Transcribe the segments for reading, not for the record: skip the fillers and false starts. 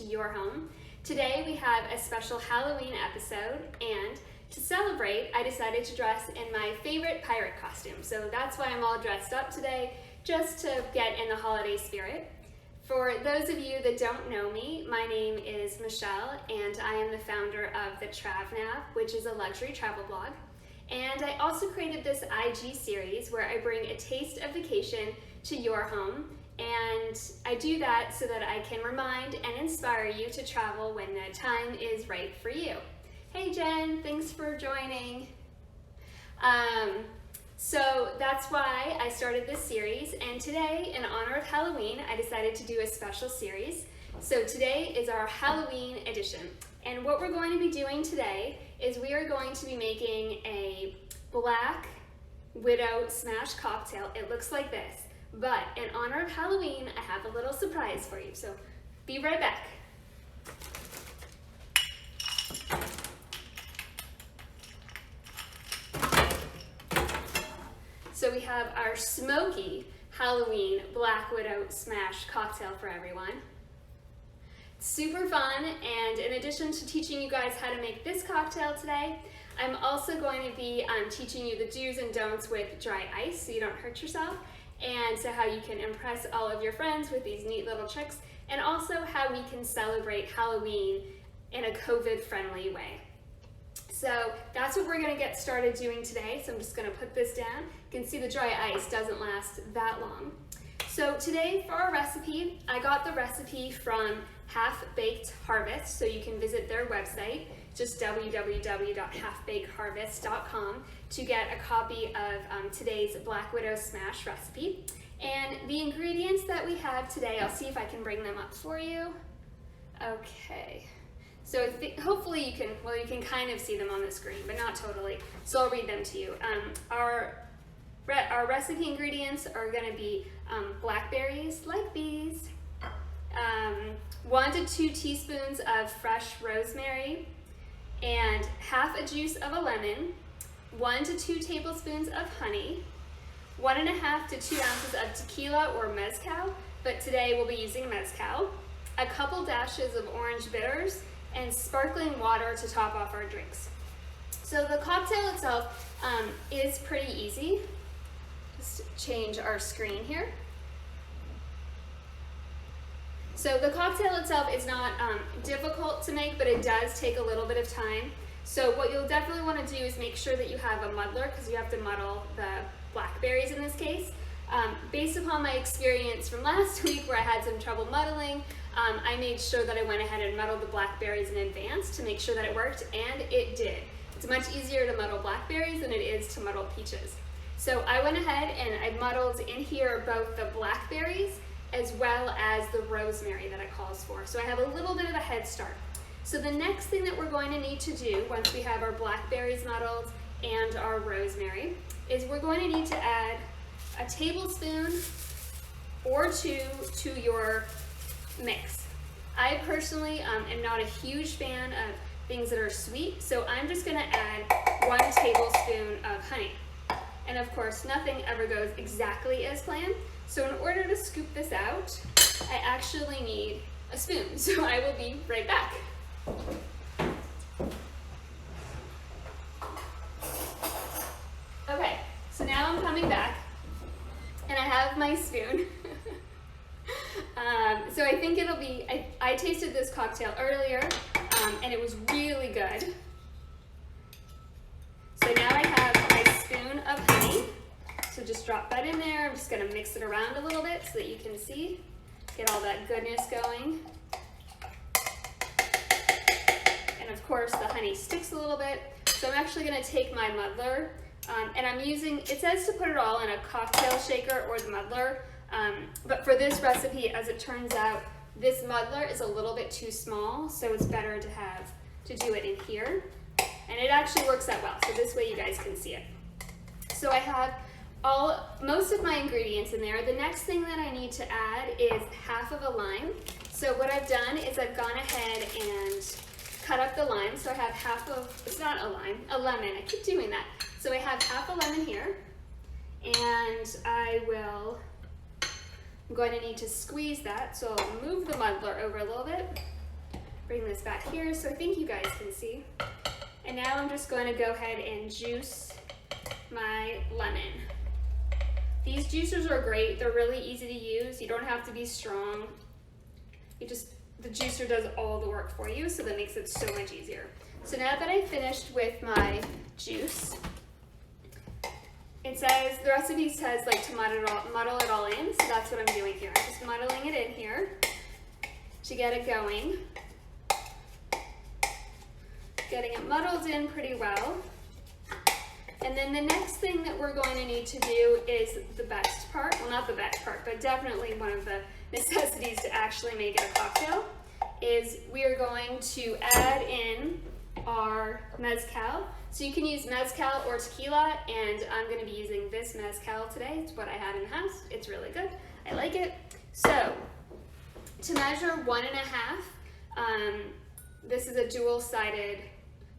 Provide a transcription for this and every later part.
your home. Today we have a special Halloween episode, and to celebrate, I decided to dress in my favorite pirate costume. So that's why I'm all dressed up today, just to get in the holiday spirit. For those of you that don't know me, my name is Michelle, and I am the founder of the TravNav, which is a luxury travel blog. And I also created this IG series where I bring a taste of vacation to your home. And I do that so that I can remind and inspire you to travel when the time is right for you. Hey Jen, thanks for joining. So that's why I started this series, and today, in honor of Halloween, I decided to do a special series. So today is our Halloween edition, and what we're going to be doing today is we are going to be making a Black Widow Smash cocktail. It looks like this, but in honor of Halloween, I have a little surprise for you, so be right back. So we have our smoky Halloween Black Widow Smash cocktail for everyone. Super fun, and in addition to teaching you guys how to make this cocktail today, I'm also going to be teaching you the do's and don'ts with dry ice so you don't hurt yourself, and so how you can impress all of your friends with these neat little tricks, and also how we can celebrate Halloween in a COVID-friendly way. So that's what we're going to get started doing today. So I'm just going to put this down. You can see the dry ice doesn't last that long. So today for our recipe, I got the recipe from Half Baked Harvest. So you can visit their website, just www.halfbakedharvest.com, to get a copy of today's Black Widow Smash recipe. And the ingredients that we have today, I'll see if I can bring them up for you. Okay. So hopefully you can kind of see them on the screen, but not totally. So I'll read them to you. Our recipe ingredients are going to be blackberries like these, 1 to 2 teaspoons of fresh rosemary, and half a juice of a lemon, 1 to 2 tablespoons of honey, 1.5 to 2 ounces of tequila or mezcal, but today we'll be using mezcal, a couple dashes of orange bitters, and sparkling water to top off our drinks. So the cocktail itself is pretty easy. Just change our screen here. So the cocktail itself is not difficult to make, but it does take a little bit of time. So what you'll definitely want to do is make sure that you have a muddler, because you have to muddle the blackberries in this case. Based upon my experience from last week where I had some trouble muddling, I made sure that I went ahead and muddled the blackberries in advance to make sure that it worked, and it did. It's much easier to muddle blackberries than it is to muddle peaches. So I went ahead and I muddled in here both the blackberries as well as the rosemary that it calls for. So I have a little bit of a head start. So the next thing that we're going to need to do once we have our blackberries muddled and our rosemary is we're going to need to add a tablespoon or 2 to your mix. I personally am not a huge fan of things that are sweet, so I'm just going to add 1 tablespoon of honey. And of course, nothing ever goes exactly as planned, so in order to scoop this out, I actually need a spoon, so I will be right back. Okay, so now I'm coming back, and I have my spoon. So I think it'll be, I tasted this cocktail earlier, and it was really good. So now I have my spoon of honey. So just drop that in there. I'm just going to mix it around a little bit so that you can see, get all that goodness going. And of course the honey sticks a little bit. So I'm actually going to take my muddler, and I'm using, it says to put it all in a cocktail shaker or the muddler. But for this recipe, as it turns out, this muddler is a little bit too small, so it's better to do it in here. And it actually works out well, so this way you guys can see it. So I have most of my ingredients in there. The next thing that I need to add is half of a lime. So what I've done is I've gone ahead and cut up the lime. So I have half of, it's not a lime, a lemon. I keep doing that. So I have half a lemon here, and I'm going to need to squeeze that. So I'll move the muddler over a little bit. bring this back here so I think you guys can see. And now I'm just going to go ahead and juice my lemon. These juicers are great. They're really easy to use. You don't have to be strong. The juicer does all the work for you, so that makes it so much easier. So now that I finished with my juice, the recipe says like to muddle it all in, so that's what I'm doing here. I'm just muddling it in here to get it going. Getting it muddled in pretty well. And then the next thing that we're going to need to do is the best part. Well, not the best part, but definitely one of the necessities to actually make it a cocktail is we are going to add in our mezcal. So you can use mezcal or tequila, and I'm going to be using this mezcal today. It's what I had in the house. It's really good. I like it. So to measure 1.5, this is a dual-sided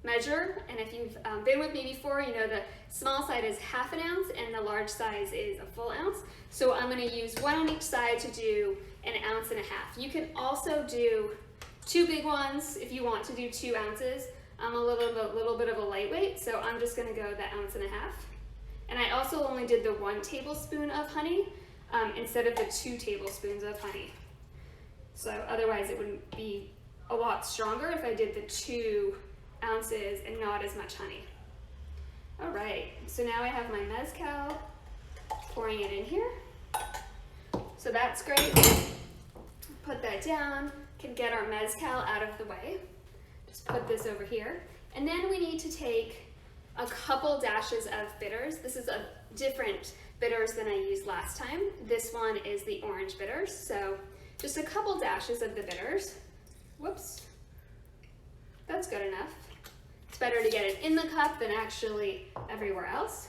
measure, and if you've been with me before, you know the small side is 1/2 ounce and the large size is a full ounce. So I'm going to use 1 on each side to do 1.5 ounces. You can also do 2 big ones if you want to do 2 ounces. I'm a little bit of a lightweight, so I'm just going to go the 1.5 ounces. And I also only did the 1 tablespoon of honey instead of the 2 tablespoons of honey. So otherwise it would be a lot stronger if I did the 2 ounces and not as much honey. All right, so now I have my mezcal, pouring it in here. So that's great. Put that down, can get our mezcal out of the way. Just put this over here. And then we need to take a couple dashes of bitters. This is a different bitters than I used last time. This one is the orange bitters. So just a couple dashes of the bitters. Whoops, that's good enough. It's better to get it in the cup than actually everywhere else.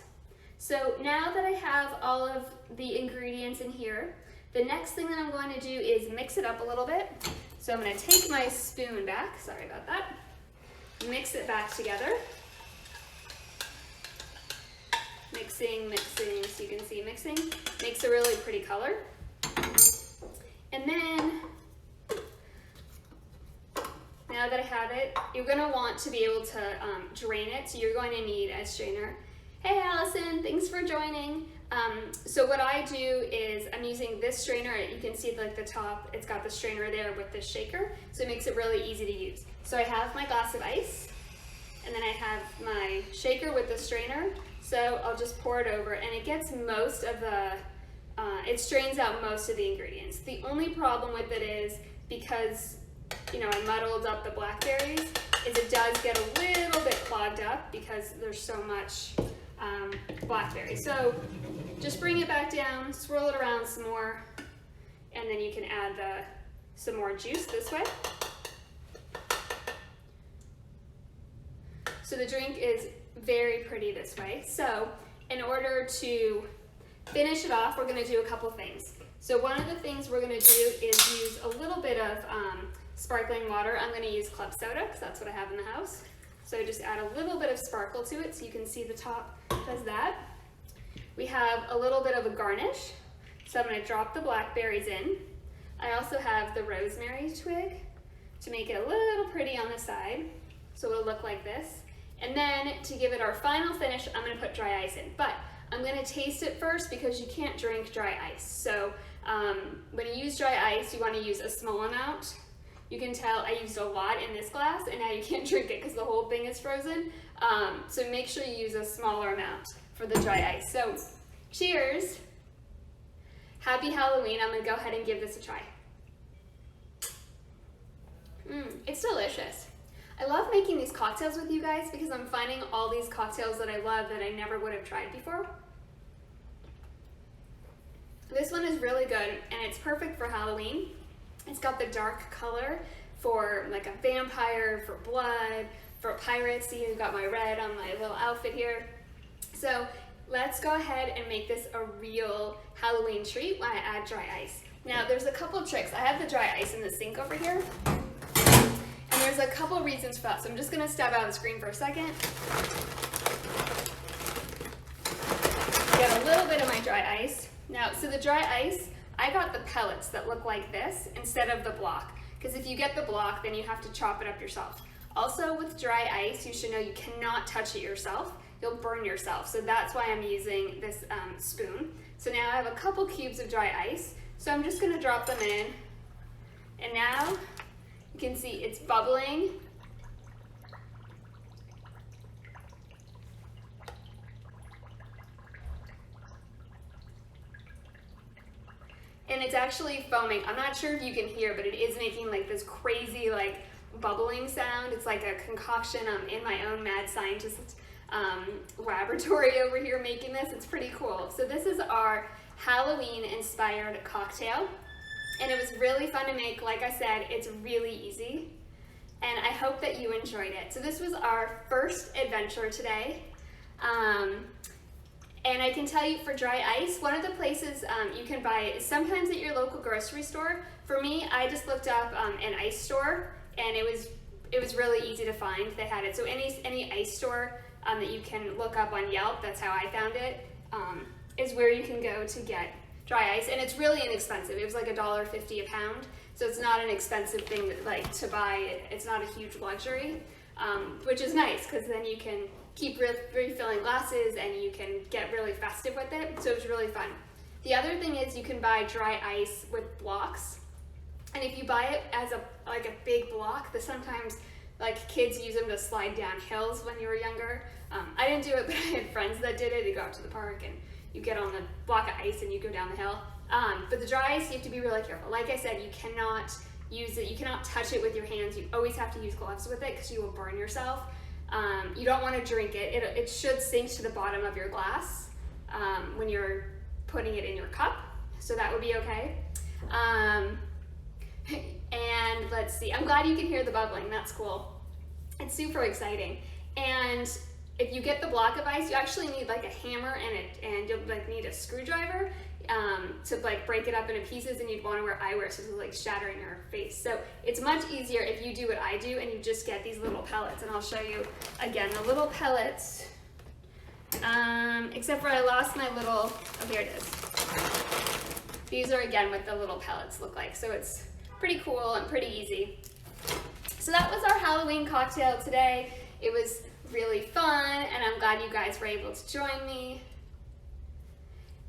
So now that I have all of the ingredients in here, the next thing that I'm going to do is mix it up a little bit. So I'm going to take my spoon back, sorry about that, mix it back together. Mixing, mixing, so you can see mixing. Makes a really pretty color. And then, now that I have it, you're going to want to be able to drain it, so you're going to need a strainer. Hey Allison, thanks for joining. So what I do is I'm using this strainer. You can see like the top, it's got the strainer there with the shaker, so it makes it really easy to use. So I have my glass of ice, and then I have my shaker with the strainer, so I'll just pour it over, and it gets most of the, it strains out most of the ingredients. The only problem with it is, because I muddled up the blackberries, is it does get a little bit clogged up because there's so much blackberry. So just bring it back down, swirl it around some more, and then you can add some more juice this way. So the drink is very pretty this way. So in order to finish it off, we're going to do a couple things. So one of the things we're going to do is use a little bit of sparkling water. I'm going to use club soda because that's what I have in the house. So just add a little bit of sparkle to it so you can see the top does that. We have a little bit of a garnish. So I'm going to drop the blackberries in. I also have the rosemary twig to make it a little pretty on the side. So it'll look like this. And then to give it our final finish, I'm going to put dry ice in. But I'm going to taste it first because you can't drink dry ice. So when you use dry ice, you want to use a small amount. You can tell I used a lot in this glass, and now you can't drink it because the whole thing is frozen. So make sure you use a smaller amount for the dry ice. So cheers. Happy Halloween. I'm going to go ahead and give this a try. It's delicious. I love making these cocktails with you guys because I'm finding all these cocktails that I love that I never would have tried before. This one is really good, and it's perfect for Halloween. It's got the dark color for like a vampire, for blood, for pirates. See, I've got my red on my little outfit here. So let's go ahead and make this a real Halloween treat when I add dry ice. Now there's a couple tricks. I have the dry ice in the sink over here. And there's a couple reasons for that. So I'm just gonna step out of the screen for a second. Get a little bit of my dry ice. Now, so the dry ice, I got the pellets that look like this instead of the block. because if you get the block, then you have to chop it up yourself. Also, with dry ice, you should know you cannot touch it yourself. You'll burn yourself. So that's why I'm using this spoon. So now I have a couple cubes of dry ice. So I'm just gonna drop them in. And now you can see it's bubbling. And it's actually foaming. I'm not sure if you can hear, but it is making like this crazy like bubbling sound. It's like a concoction. I'm in my own mad scientist laboratory over here making this. It's pretty cool. So this is our Halloween inspired cocktail. And it was really fun to make. Like I said, it's really easy. And I hope that you enjoyed it. So this was our first adventure today. And I can tell you for dry ice, one of the places you can buy it is sometimes at your local grocery store. For me, I just looked up an ice store, and it was really easy to find. They had it. So any ice store that you can look up on Yelp, that's how I found it, is where you can go to get dry ice. And it's really inexpensive. It was like $1.50 a pound. So it's not an expensive thing to buy. It's not a huge luxury, which is nice because then you can keep refilling glasses and you can get really festive with it. So it was really fun. The other thing is you can buy dry ice with blocks. And if you buy it as a big block, that sometimes like kids use them to slide down hills when you were younger. I didn't do it, but I had friends that did it. They go out to the park and you get on the block of ice and you go down the hill. But the dry ice, you have to be really careful. Like I said, you cannot use it. You cannot touch it with your hands. You always have to use gloves with it because you will burn yourself. You don't want to drink it. It should sink to the bottom of your glass when you're putting it in your cup. So that would be okay. And let's see, I'm glad you can hear the bubbling. That's cool. It's super exciting. And if you get the block of ice, you actually need like a hammer and you'll like need a screwdriver to like break it up into pieces, and you'd want to wear eyewear so it's like shattering your face. So it's much easier if you do what I do and you just get these little pellets. And I'll show you again the little pellets. Except for I lost my little, oh here it is. These are again what the little pellets look like. So it's pretty cool and pretty easy. So that was our Halloween cocktail today. It was really fun, and I'm glad you guys were able to join me.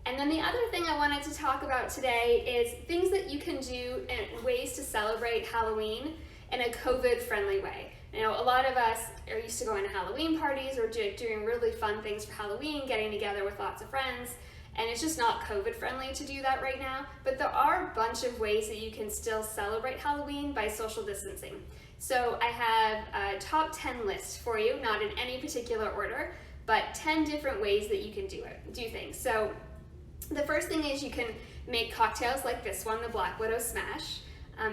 And then the other thing I wanted to talk about today is things that you can do and ways to celebrate Halloween in a COVID-friendly way. You know, a lot of us are used to going to Halloween parties or doing really fun things for Halloween, getting together with lots of friends, and it's just not COVID-friendly to do that right now. But there are a bunch of ways that you can still celebrate Halloween by social distancing. So I have a top 10 list for you, not in any particular order, but 10 different ways that you can do things. So the first thing is you can make cocktails like this one, the Black Widow Smash.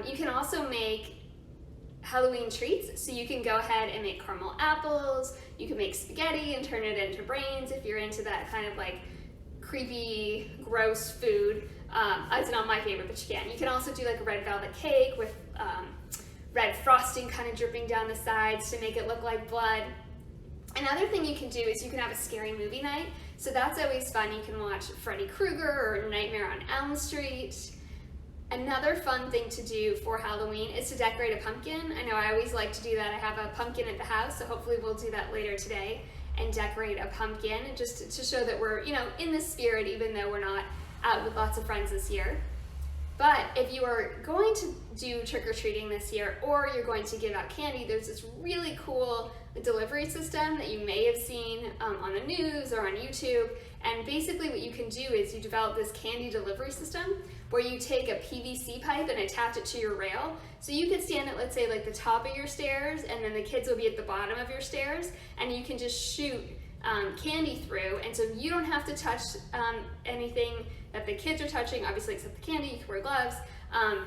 You can also make Halloween treats, so you can go ahead and make caramel apples, you can make spaghetti and turn it into brains if you're into that kind of like creepy, gross food. It's not my favorite, but you can. You can also do like a red velvet cake with red frosting kind of dripping down the sides to make it look like blood. Another thing you can do is you can have a scary movie night. So that's always fun. You can watch Freddy Krueger or Nightmare on Elm Street. Another fun thing to do for Halloween is to decorate a pumpkin. I know I always like to do that. I have a pumpkin at the house, so hopefully we'll do that later today and decorate a pumpkin just to show that we're, you know, in the spirit, even though we're not out with lots of friends this year. But if you are going to do trick-or-treating this year, or you're going to give out candy, there's this really cool delivery system that you may have seen on the news or on YouTube. And basically what you can do is you develop this candy delivery system where you take a PVC pipe and attach it to your rail. So you could stand at, let's say, like the top of your stairs, and then the kids will be at the bottom of your stairs, and you can just shoot candy through. And so you don't have to touch anything that the kids are touching, obviously except the candy. You can wear gloves,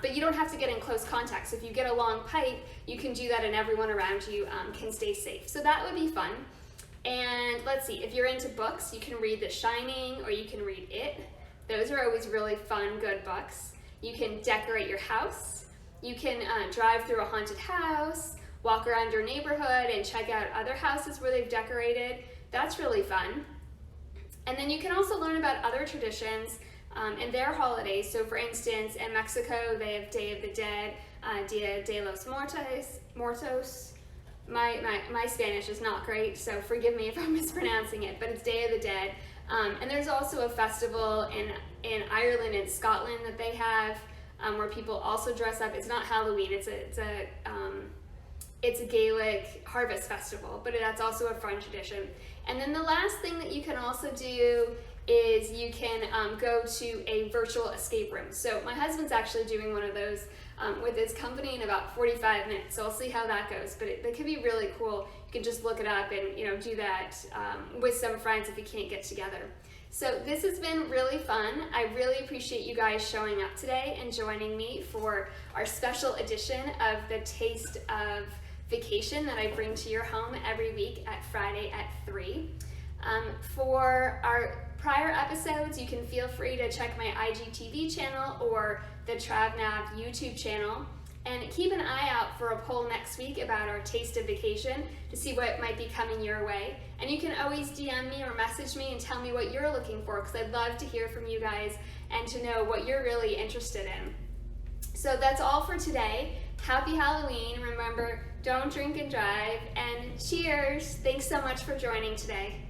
but you don't have to get in close contact. So if you get a long pipe, you can do that and everyone around you can stay safe. So that would be fun. And let's see, if you're into books, you can read The Shining or you can read It. Those are always really fun, good books. You can decorate your house. You can drive through a haunted house, walk around your neighborhood and check out other houses where they've decorated. That's really fun. And then you can also learn about other traditions and their holidays. So for instance, in Mexico, they have Day of the Dead. Dia de los Muertos. My Spanish is not great, so forgive me if I'm mispronouncing it, but it's Day of the Dead. And there's also a festival in Ireland and Scotland that they have, where people also dress up. It's not Halloween, it's a Gaelic harvest festival, but that's also a fun tradition. And then the last thing that you can also do is you can go to a virtual escape room. So my husband's actually doing one of those with his company in about 45 minutes, so I'll see how that goes. But it could be really cool. You can just look it up and do that with some friends if you can't get together. So this has been really fun. I really appreciate you guys showing up today and joining me for our special edition of the Taste of Vacation that I bring to your home every week at Friday at 3. For our prior episodes, you can feel free to check my IGTV channel or the TravNav YouTube channel, and keep an eye out for a poll next week about our Taste of Vacation to see what might be coming your way. And you can always DM me or message me and tell me what you're looking for, because I'd love to hear from you guys and to know what you're really interested in. So that's all for today. Happy Halloween. Remember, don't drink and drive, and cheers. Thanks so much for joining today.